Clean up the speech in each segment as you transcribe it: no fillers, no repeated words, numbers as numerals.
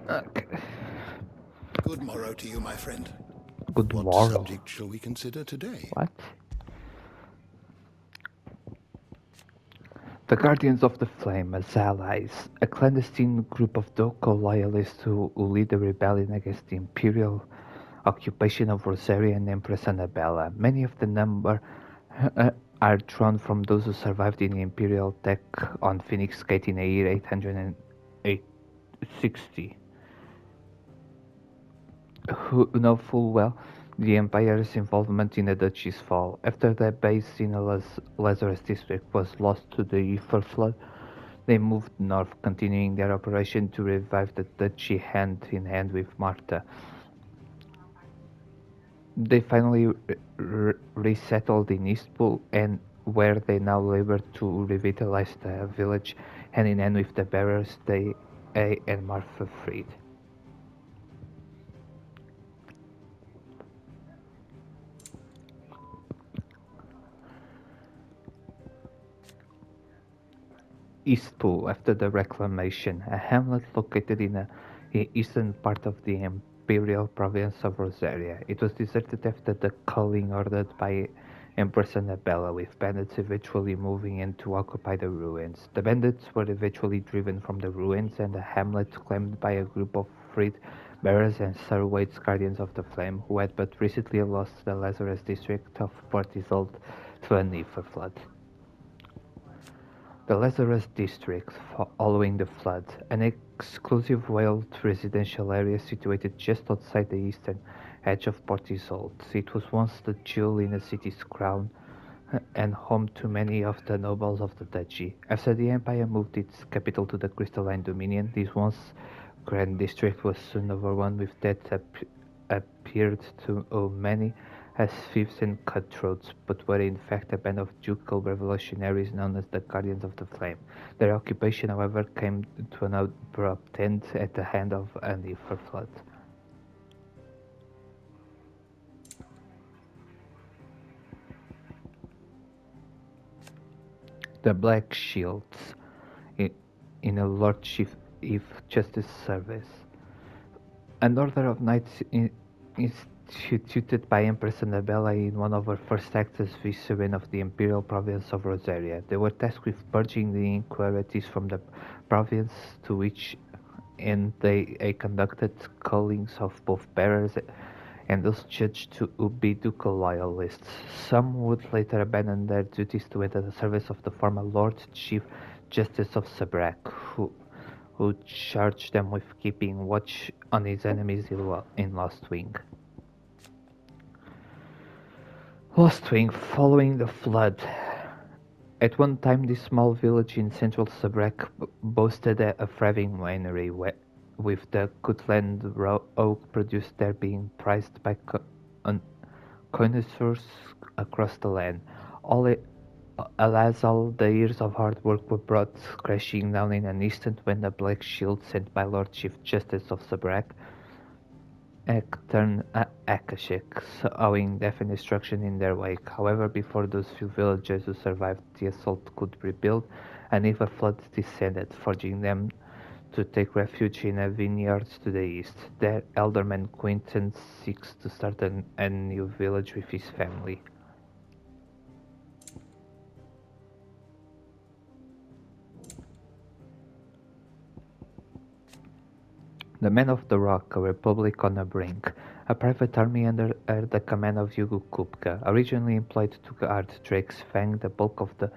Okay. Good morrow to you, my friend. Good What morrow. subject shall we consider today? What? The Guardians of the Flame as allies, a clandestine group of Doko loyalists who lead a rebellion against the Imperial occupation of Rosaria and Empress Annabella. Many of the number uh, are drawn from those who survived in the Imperial attack on Phoenix Gate in the year 860, who know full well the Empire's involvement in the Duchy's fall. After their base in the Lazarus district was lost to the Ether Flood, they moved north, continuing their operation to revive the Duchy hand in hand with Marta. They finally resettled in Eastpool, and where they now labor to revitalize the village, hand in hand with the bearers they and Martha freed. Eastpool, after the reclamation, a hamlet located in the eastern part of the imperial province of Rosaria. It was deserted after the culling ordered by Empress Annabella, with bandits eventually moving in to occupy the ruins. The bandits were eventually driven from the ruins, and the hamlet claimed by a group of freed bearers and Sir Wade's Guardians of the Flame, who had but recently lost the Lazarus district of Port Isolde to a Nefer flood. The Lazarus district, following the flood, an exclusive whaled residential area situated just outside the eastern edge of Port Isolde. It was once the jewel in the city's crown and home to many of the nobles of the duchy. After the empire moved its capital to the Crystalline Dominion, this once grand district was soon overrun with death appeared to many as thieves and cutthroats, but were in fact a band of ducal revolutionaries known as the Guardians of the Flame. Their occupation, however, came to an abrupt end at the hand of an Ether flood. The Black Shields, in, in a Lordship if Justice Service, an order of knights instituted by Empress Annabella in one of her first acts as vicereine of the imperial province of Rosaria. They were tasked with purging the impurities from the province to which and they conducted callings of both bearers and those judged to be ducal loyalists. Some would later abandon their duties to enter the service of the former Lord Chief Justice of Sabrak, who charged them with keeping watch on his enemies in Lost Wing. Lost Wing following the flood. At one time, this small village in central Sabrak boasted a thriving winery, with the Cutland oak produced there being prized by connoisseurs across the land. All it, Alas, all the years of hard work were brought crashing down in an instant when the Black Shield sent by Lord Chief Justice of Sabrak turned Akashik, sowing death and destruction in their wake. However, before those few villagers who survived the assault could rebuild, an evil flood descended, forcing them to take refuge in a vineyard to the east. Their elderman Quinton seeks to start a new village with his family. The Men of the Rock, a republic on the brink, a private army under the command of Yugo Kupka. Originally employed to guard Drake's Fang, the bulk of the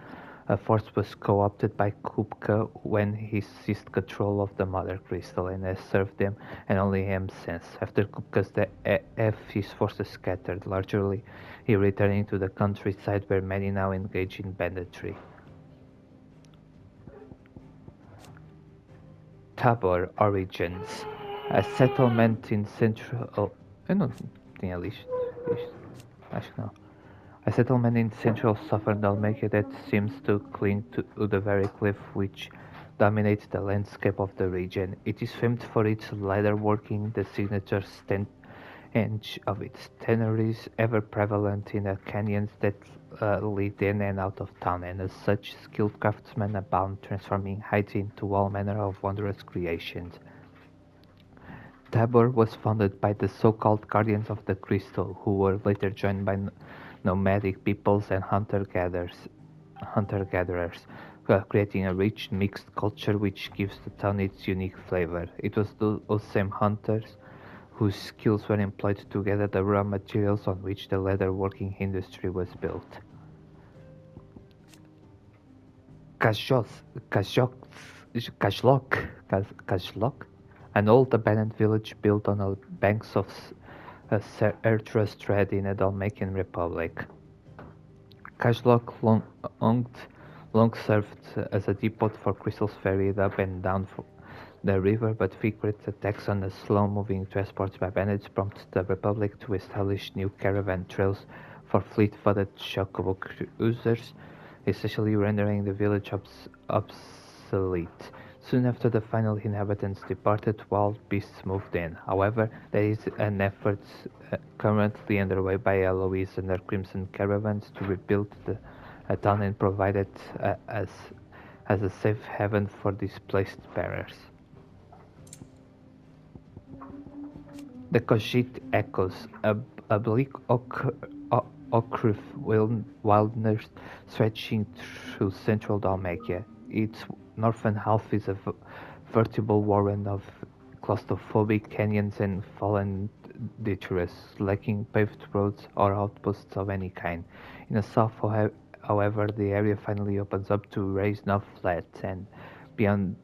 force was co-opted by Kupka when he seized control of the Mother Crystal and has served them and only him since. After Kupka's death, his forces scattered, largely he returning to the countryside where many now engage in banditry. Tabor Origins, a settlement in central. Eu não tinha list. Acho que não. A settlement in central southern Dalmatia that seems to cling to the very cliff which dominates the landscape of the region. It is famed for its leatherworking, the signature stench of its tanneries, ever prevalent in the canyons that lead in and out of town, and as such, skilled craftsmen abound, transforming heights into all manner of wondrous creations. Tabor was founded by the so-called Guardians of the Crystal, who were later joined by nomadic peoples and hunter-gatherers, creating a rich, mixed culture which gives the town its unique flavor. It was those same hunters whose skills were employed to gather the raw materials on which the leather-working industry was built. Kajos, Kajlok, an old abandoned village built on the banks of Ertra's Strait in the Dalmatian Republic. Kajlok long served as a depot for crystals ferried up and down the river, but frequent attacks on the slow-moving transports by bandits prompted the Republic to establish new caravan trails for fleet-footed chocobo cruisers, essentially rendering the village obsolete. Soon after the final inhabitants departed, wild beasts moved in. However, there is an effort currently underway by Eloise and her Crimson Caravans to rebuild a town and provide it as a safe haven for displaced bearers. The Khajiit echoes, a bleak ochre wilderness stretching through central Dalmatia. Its northern half is a veritable warren of claustrophobic canyons and fallen detritus, lacking paved roads or outposts of any kind. In the south, however, the area finally opens up to raised now flat, and beyond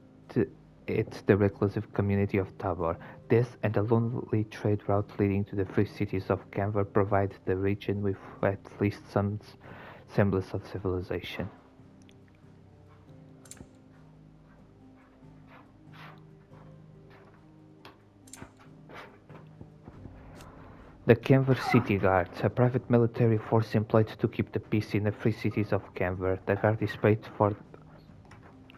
it the reclusive community of Tabor. This and the lonely trade route leading to the free cities of Canver provide the region with at least some semblance of civilization. The Canver City Guard, a private military force employed to keep the peace in the free cities of Canver. The Guard is paid for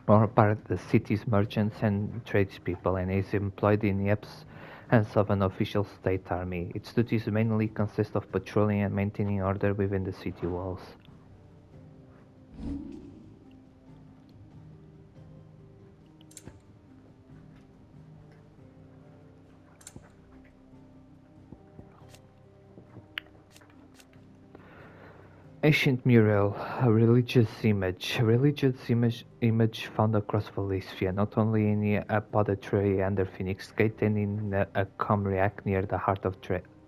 more by the city's merchants and tradespeople and is employed in the absence of an official state army. Its duties mainly consist of patrolling and maintaining order within the city walls. Ancient mural, a religious image found across Valencia, not only in the apothecary under Phoenix Gate and in a comriac near the heart of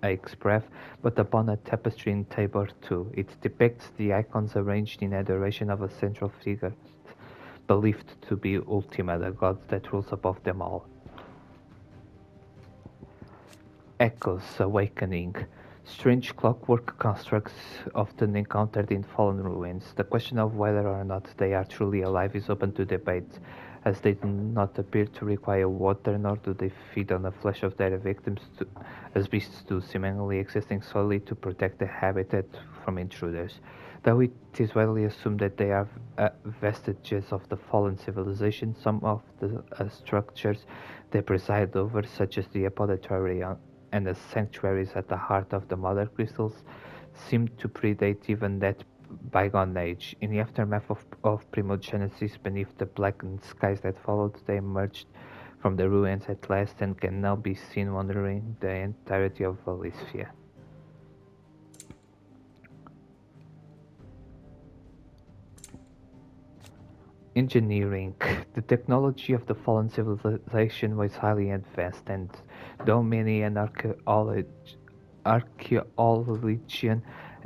Aix Bref, but upon a tapestry in Tabor too. It depicts the icons arranged in adoration of a central figure, believed to be Ultima, the god that rules above them all. Echoes awakening. Strange clockwork constructs often encountered in fallen ruins. The question of whether or not they are truly alive is open to debate, as they do not appear to require water nor do they feed on the flesh of their victims as beasts do, seemingly existing solely to protect the habitat from intruders. Though it is widely assumed that they are vestiges of the fallen civilization, some of the structures they preside over, such as the apothecary and the sanctuaries at the heart of the mother crystals, seem to predate even that bygone age. In the aftermath of Primogenesis, beneath the blackened skies that followed, they emerged from the ruins at last and can now be seen wandering the entirety of Valencia. Engineering. The technology of the fallen civilization was highly advanced, and though many an archaeologian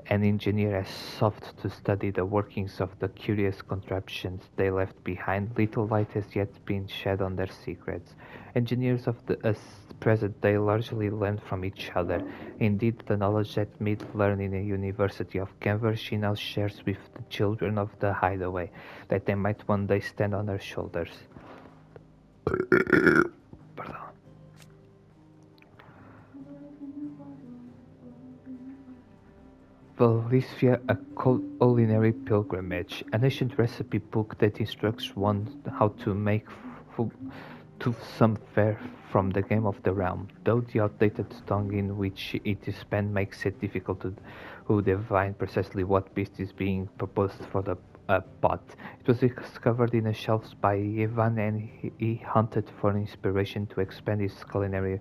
and engineer has sought to study the workings of the curious contraptions they left behind, little light has yet been shed on their secrets. Engineers of the present day largely learn from each other. Indeed, the knowledge that Mead learned in the University of Cambridge she now shares with the children of the hideaway, that they might one day stand on her shoulders. Pardon. Valencia, a culinary pilgrimage, an ancient recipe book that instructs one how to make toothsome fare from the game of the realm, though the outdated tongue in which it is penned makes it difficult to who divine precisely what beast is being proposed for the pot. It was discovered in the shelves by Ivan and he hunted for inspiration to expand his culinary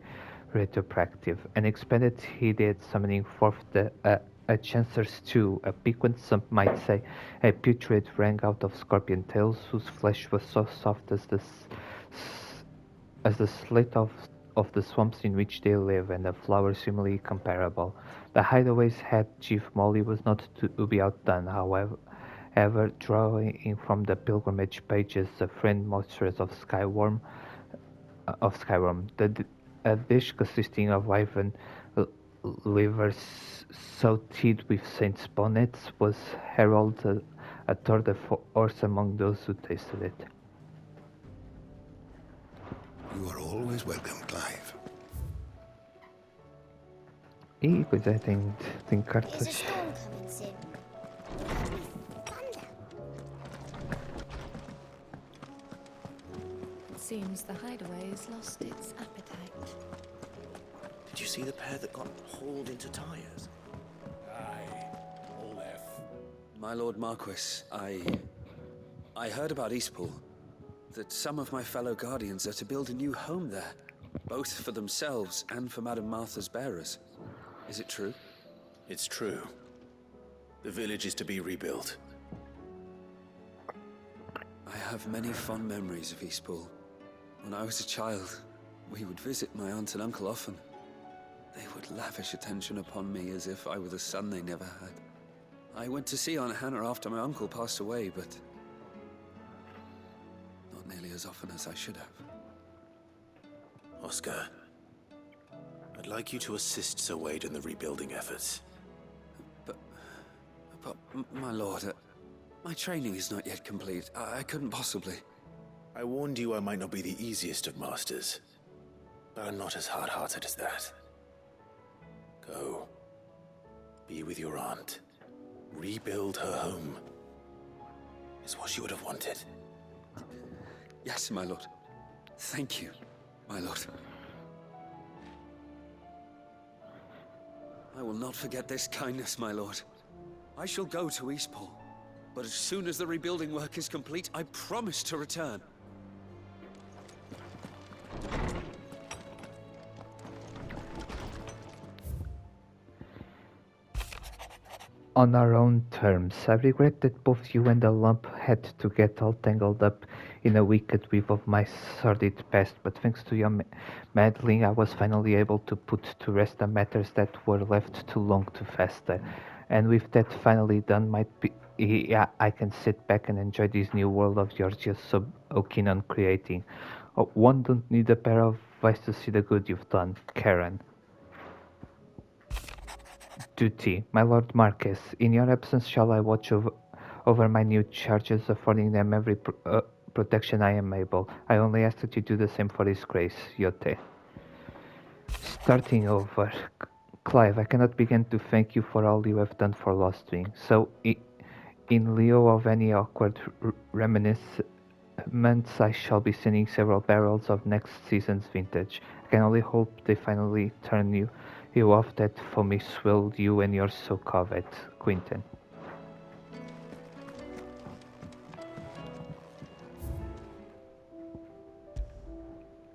retrospective, and expanded he did, summoning forth a chancer's stew, a piquant, some might say, a putrid rang out of scorpion tails, whose flesh was so soft as the slate of the swamps in which they live, and the flowers similarly comparable. The hideaway's head chief Molly was not to be outdone, however, ever drawing from the pilgrimage pages the friend monsters of Skyrim. A dish consisting of wyvern livers sauteed with saints' bonnets was heralded a tour de force among those who tasted it. You are always welcome, Clive. E pois é, tem There's a cartas. storm coming soon. Thunder. It seems the hideaway has lost its appetite. Did you see the pair that got hauled into tires? Aye, Olaf. My Lord Marquis, I heard about Eastpool. That some of my fellow guardians are to build a new home there, both for themselves and for Madame Martha's bearers. Is it true? It's true. The village is to be rebuilt. I have many fond memories of Eastpool. When I was a child, we would visit my aunt and uncle often. They would lavish attention upon me as if I were the son they never had. I went to see Aunt Hannah after my uncle passed away, but not nearly as often as I should have. Oscar, I'd like you to assist Sir Wade in the rebuilding efforts. But my lord, my training is not yet complete. I couldn't possibly. I warned you I might not be the easiest of masters, but I'm not as hard-hearted as that. Go. Be with your aunt. Rebuild her home. Is what she would have wanted. Yes, my lord. Thank you, my lord. I will not forget this kindness, my lord. I shall go to Eastpool, but as soon as the rebuilding work is complete, I promise to return. On our own terms. I regret that both you and the lump had to get all tangled up in a wicked weave of my sordid past, but thanks to your meddling, I was finally able to put to rest the matters that were left too long to fester. And with that finally done, I can sit back and enjoy this new world of yours you're so keen on creating. One don't need a pair of eyes to see the good you've done, Karen. Duty, my Lord Marquess, in your absence shall I watch over my new charges, affording them every protection I am able. I only ask that you do the same for His Grace, Yote. Starting over, Clive, I cannot begin to thank you for all you have done for Lost Wing. So, in lieu of any awkward reminiscence, I shall be sending several barrels of next season's vintage. I can only hope they finally turn you off that foamy swill you and yours so covet, Quinton.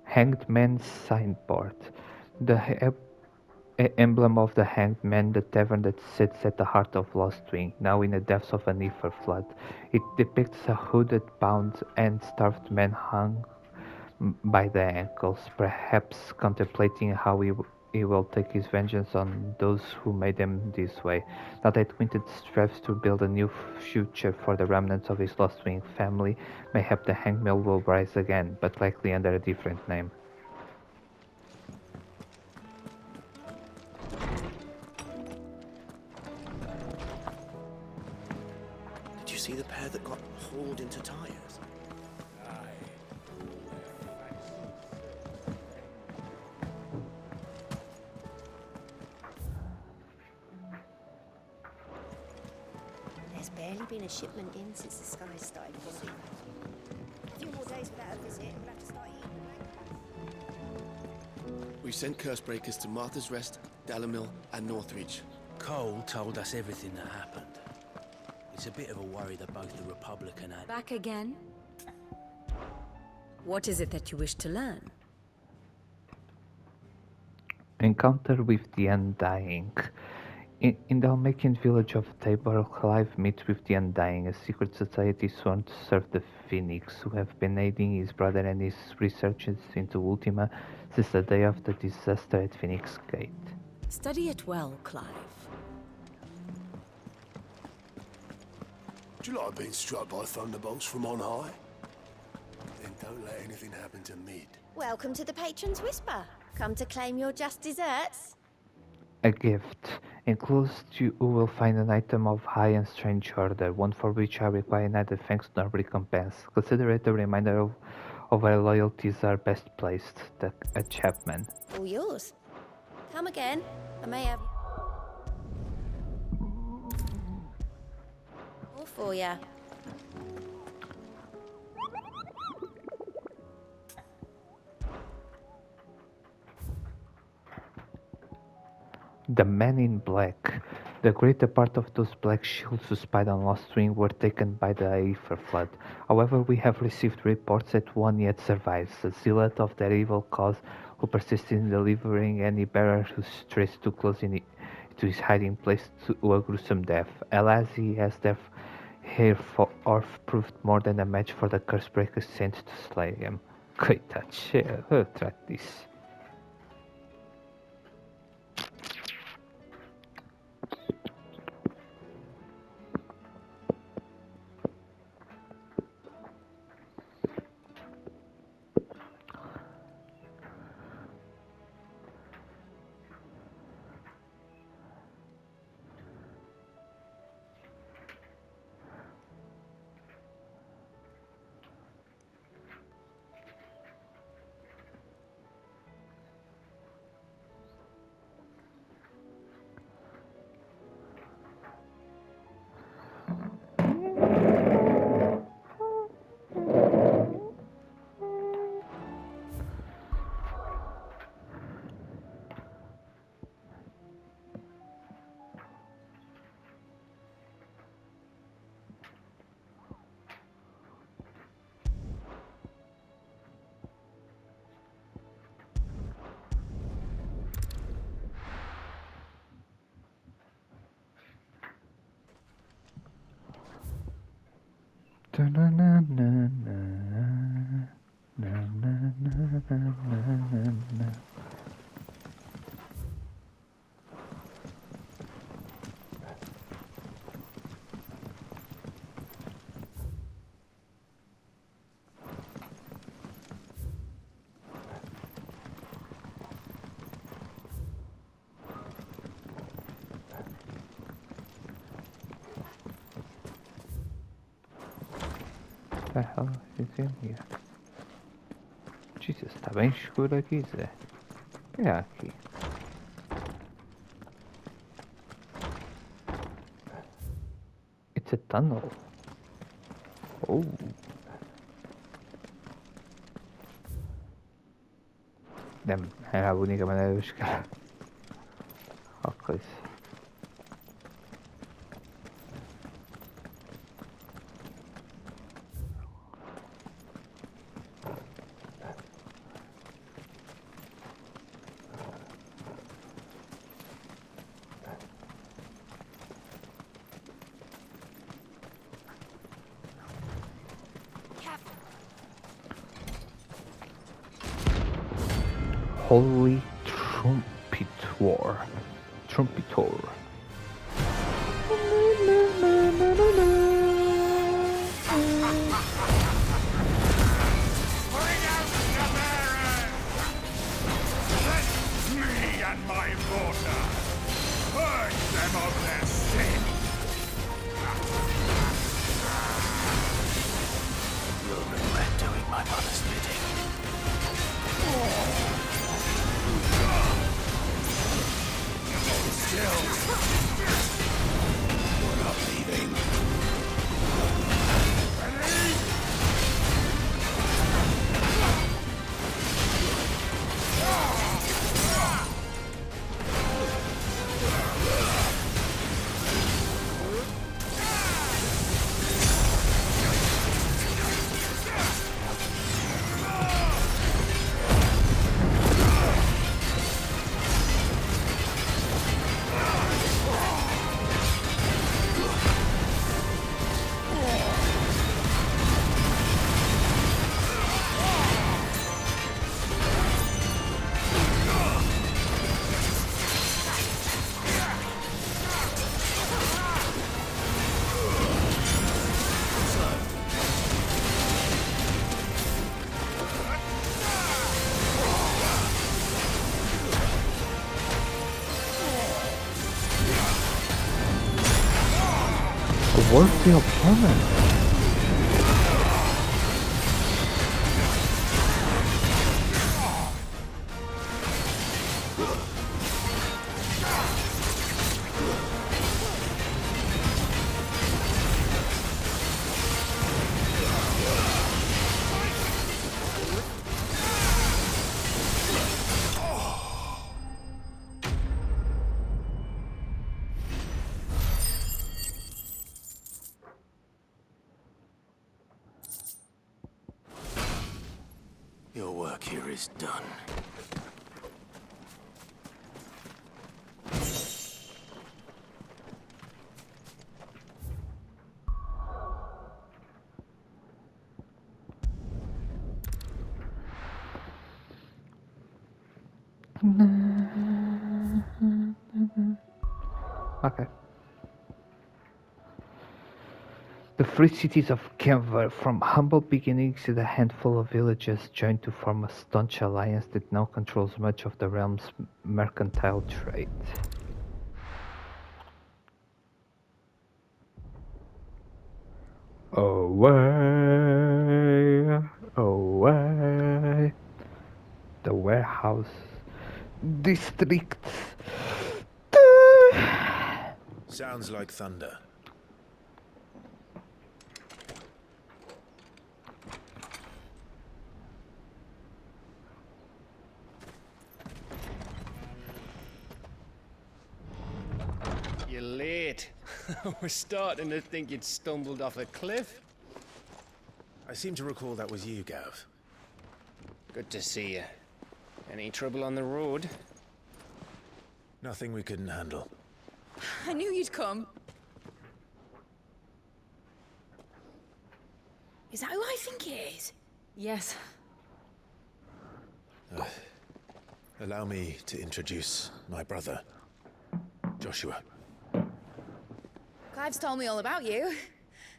Hanged Man's Signboard. The emblem of the Hanged Man, the tavern that sits at the heart of Lost Wing, now in the depths of an ether flood. It depicts a hooded, bound, and starved man hung by the ankles, perhaps contemplating how he will take his vengeance on those who made him this way. Now that Quinton strives to build a new future for the remnants of his Lost Wing family, mayhap the hangman will rise again, but likely under a different name. Did you see the pair that got hauled into tires? There's barely been a shipment in since the sky started falling. A few more days without a visit, we'll have to start eating the magpies. We sent curse breakers to Martha's Rest, Dalamil, and Northreach. Cole told us everything that happened. It's a bit of a worry that both the Republican and... Back again? What is it that you wish to learn? Encounter with the Undying. In the Almacian village of Tabor, Clive meets with the Undying, a secret society sworn to serve the Phoenix, who have been aiding his brother and his researches into Ultima since the day of the disaster at Phoenix Gate. Study it well, Clive. Do you like being struck by thunderbolts from on high? Then don't let anything happen to Mid. Welcome to the Patron's Whisper. Come to claim your just desserts? A gift. Enclosed you will find an item of high and strange order, one for which I require neither thanks nor recompense. Consider it a reminder of where loyalties are best placed. A Chapman. All yours. Come again. I may have more for ya. The Men in Black. The greater part of those black shields who spied on Lost Ring were taken by the Aether Flood. However, we have received reports that one yet survives, a zealot of their evil cause who persists in delivering any bearer who strays too close to his hiding place to a gruesome death. Alas, he has therefore proved more than a match for the Cursebreaker sent to slay him. Coitados, vou tratar disso. What the hell is in here? Jesus, está bem escuro aqui, Zé. O que é aqui? It's a tunnel. Oh. Era a única maneira de chegar ao coisa. Holy Trumpetor. Trumpetor. Me and my daughter. Purge them of their sin. You'll regret doing my mother's bidding. Still. We're not leaving. Ready? worthy opponent. Your work here is done. Okay. The free cities of Kenver, from humble beginnings to the handful of villages, joined to form a staunch alliance that now controls much of the realm's mercantile trade. Away, away, the warehouse district. Sounds like thunder. You're late. We're starting to think you'd stumbled off a cliff. I seem to recall that was you, Gav. Good to see you. Any trouble on the road? Nothing we couldn't handle. I knew you'd come. Is that who I think it is? Yes. Allow me to introduce my brother, Joshua. Clive's told me all about you.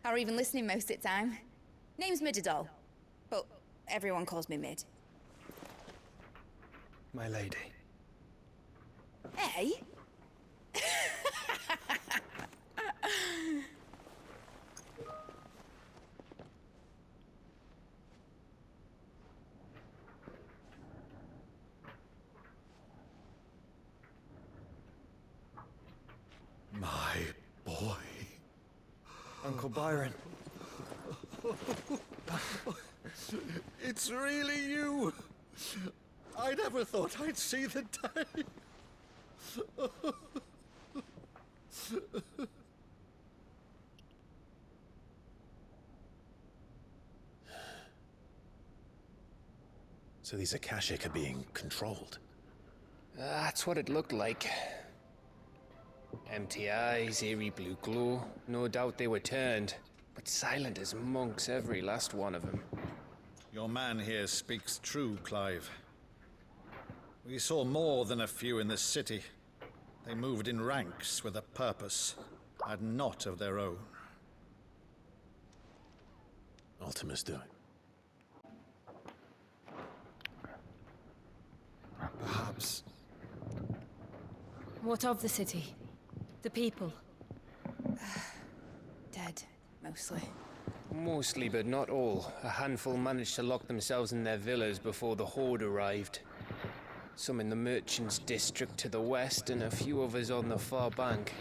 Or even listening most of the time. Name's Midadol, but everyone calls me Mid. My lady. Hey? My boy. Uncle Byron. It's really you. I never thought I'd see the day. So these Akashic are being controlled. That's what it looked like. Empty eyes, eerie blue glow. No doubt they were turned, but silent as monks, every last one of them. Your man here speaks true, Clive. We saw more than a few in this city. They moved in ranks with a purpose, and not of their own. Ultima's doing. Perhaps. What of the city? The people? Dead, mostly. Mostly, but not all. A handful managed to lock themselves in their villas before the Horde arrived. Some in the merchants' district to the west, and a few others on the far bank.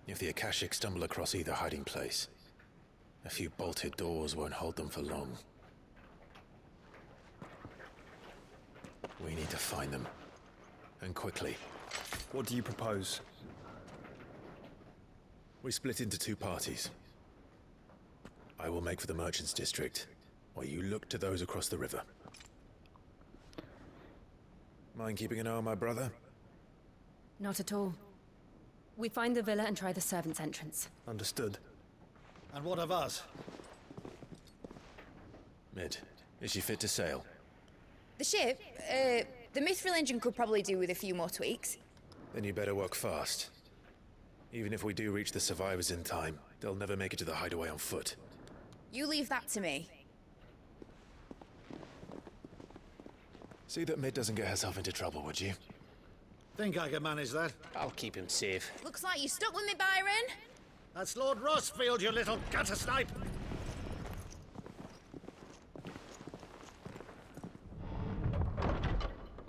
If the Akashic stumble across either hiding place, a few bolted doors won't hold them for long. We need to find them. And quickly. What do you propose? We split into two parties. I will make for the merchants' district, while you look to those across the river. Mind keeping an eye on my brother? Not at all. We find the villa and try the servants' entrance. Understood. And what of us? Mid, is she fit to sail? The ship, the Mithril engine could probably do with a few more tweaks. Then you better work fast. Even if we do reach the survivors in time, they'll never make it to the hideaway on foot. You leave that to me. See that Mid doesn't get herself into trouble, would you? Think I can manage that? I'll keep him safe. Looks like you stuck with me, Byron. That's Lord Rossfield, you little gutter snipe!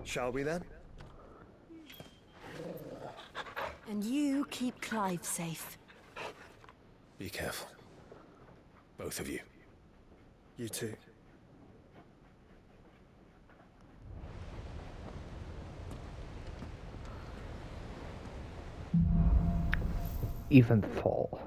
Shall we then? And you keep Clive safe. Be careful. Both of you. You too. Evenfall.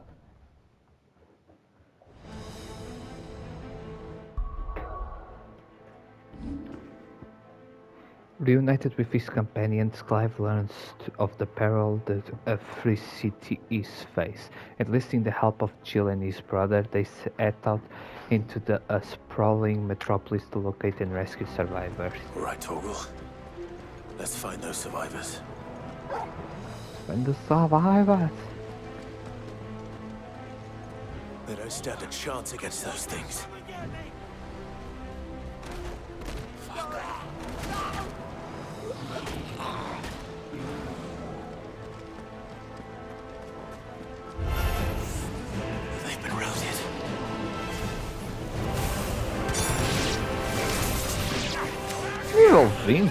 Reunited with his companions, Clive learns of the peril that a free city is face. Enlisting the help of Jill and his brother, they set out into the sprawling metropolis to locate and rescue survivors. All right, Torgal. Let's find those survivors. Find the survivors! They don't stand a chance against those things. They've been routed. Nível 20?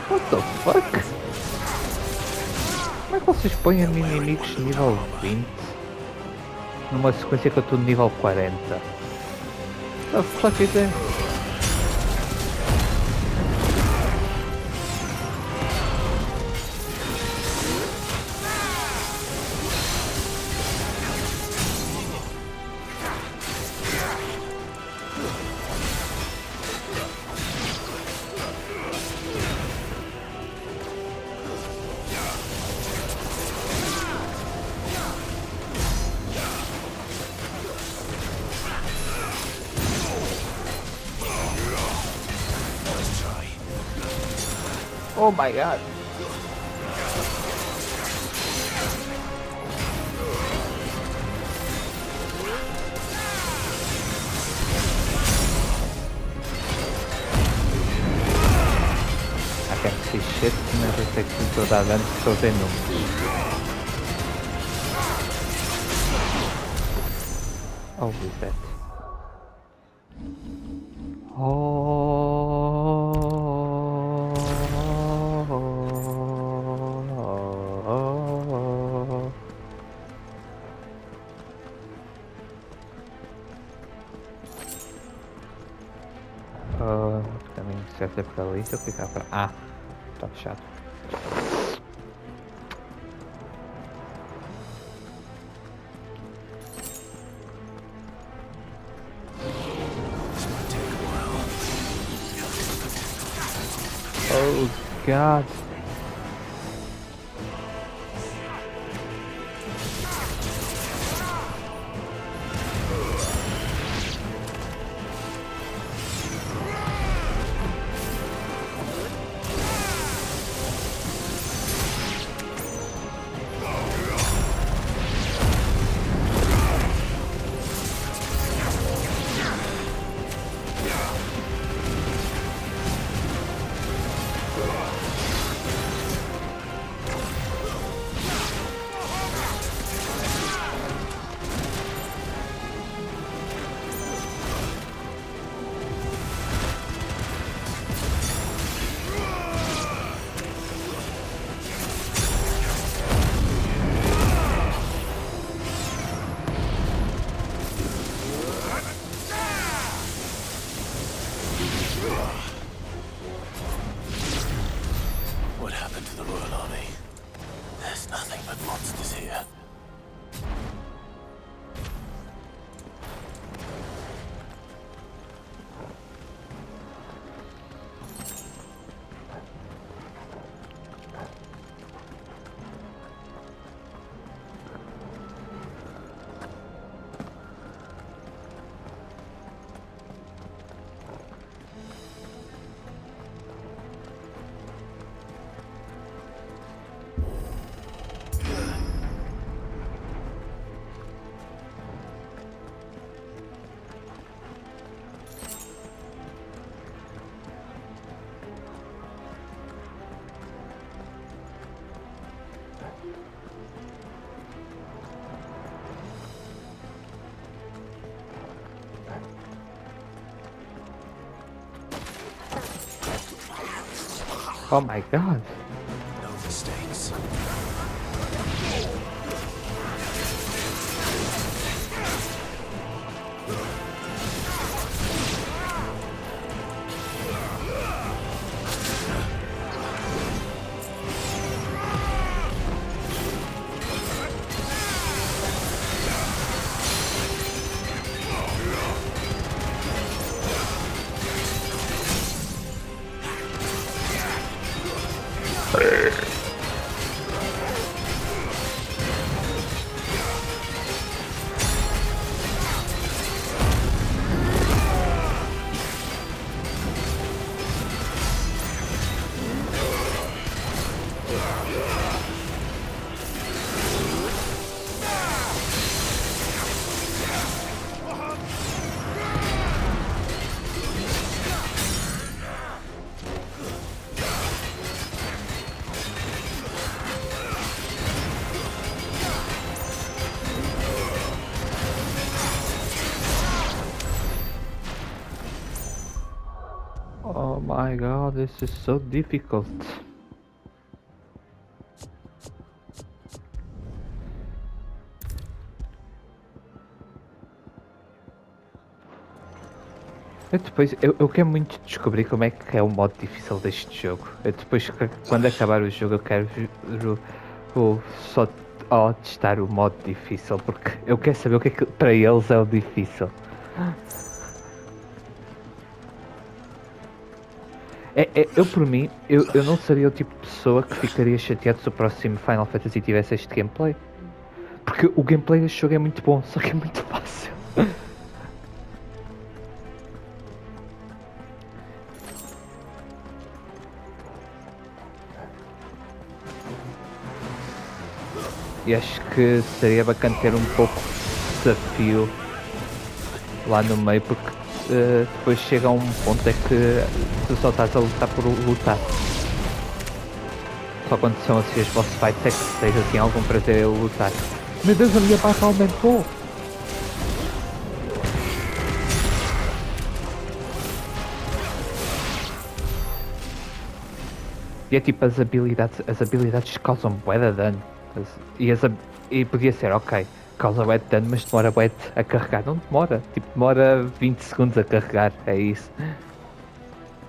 What the fuck? Como é que vocês põem inimigos nível 20? Numa sequência que eu estou no nível 40. A fuck is that? Oh my god. I can see shit and everything so that then so they know. Oh, with that. Também serve pra ali se eu clicar pra... Ah, tá fechado. Oh god. What happened to the Royal Army? There's nothing but monsters here. Oh my god. No mistakes. Oh my god, this is so difficult. Eu quero muito descobrir como é que é o modo difícil deste jogo. Eu depois, quando acabar o jogo, eu quero vou só testar o modo difícil, porque eu quero saber o que é que para eles é o difícil. Eu por mim, eu não seria o tipo de pessoa que ficaria chateado se o próximo Final Fantasy tivesse este gameplay. Porque o gameplay deste jogo é muito bom, só que é muito fácil. E acho que seria bacana ter um pouco de desafio lá no meio, porque depois chega a um ponto é que tu só estás a lutar por lutar. Só quando são assim as boss fights é que tens assim algum prazer em lutar. Meu Deus, a minha barra aumentou! E é tipo as habilidades causam bué de dano. E podia ser, ok, causa bué de dano, mas demora bué a carregar. Não demora, tipo, demora 20 segundos a carregar, é isso.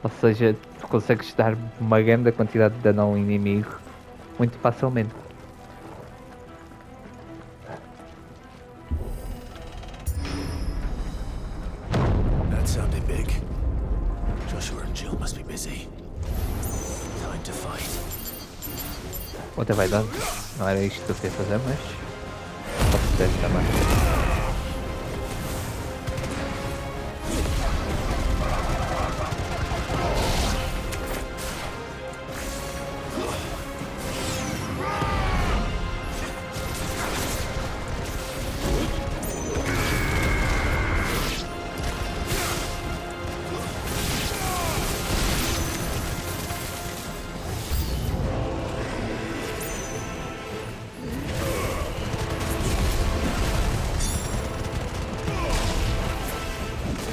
Ou seja, tu consegues dar uma grande quantidade de dano ao inimigo muito facilmente. That sounded big. Joshua and Jill must be busy. Time to fight. Outra vai dar. Não era isto que eu queria fazer, mas posso ter também.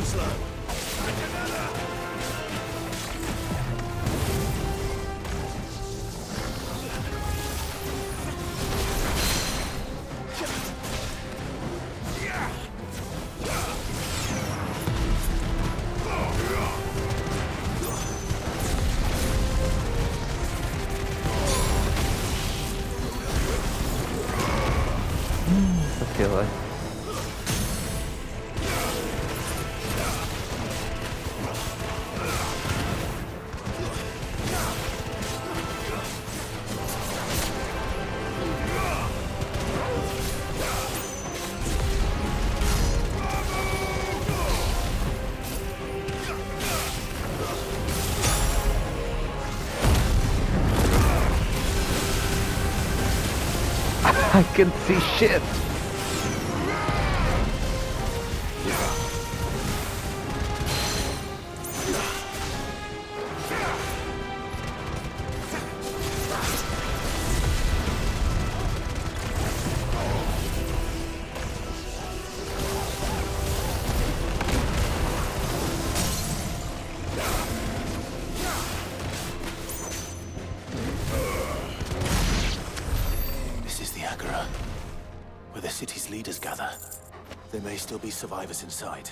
Sei I can see shit. city's leaders gather, there may still be survivors inside.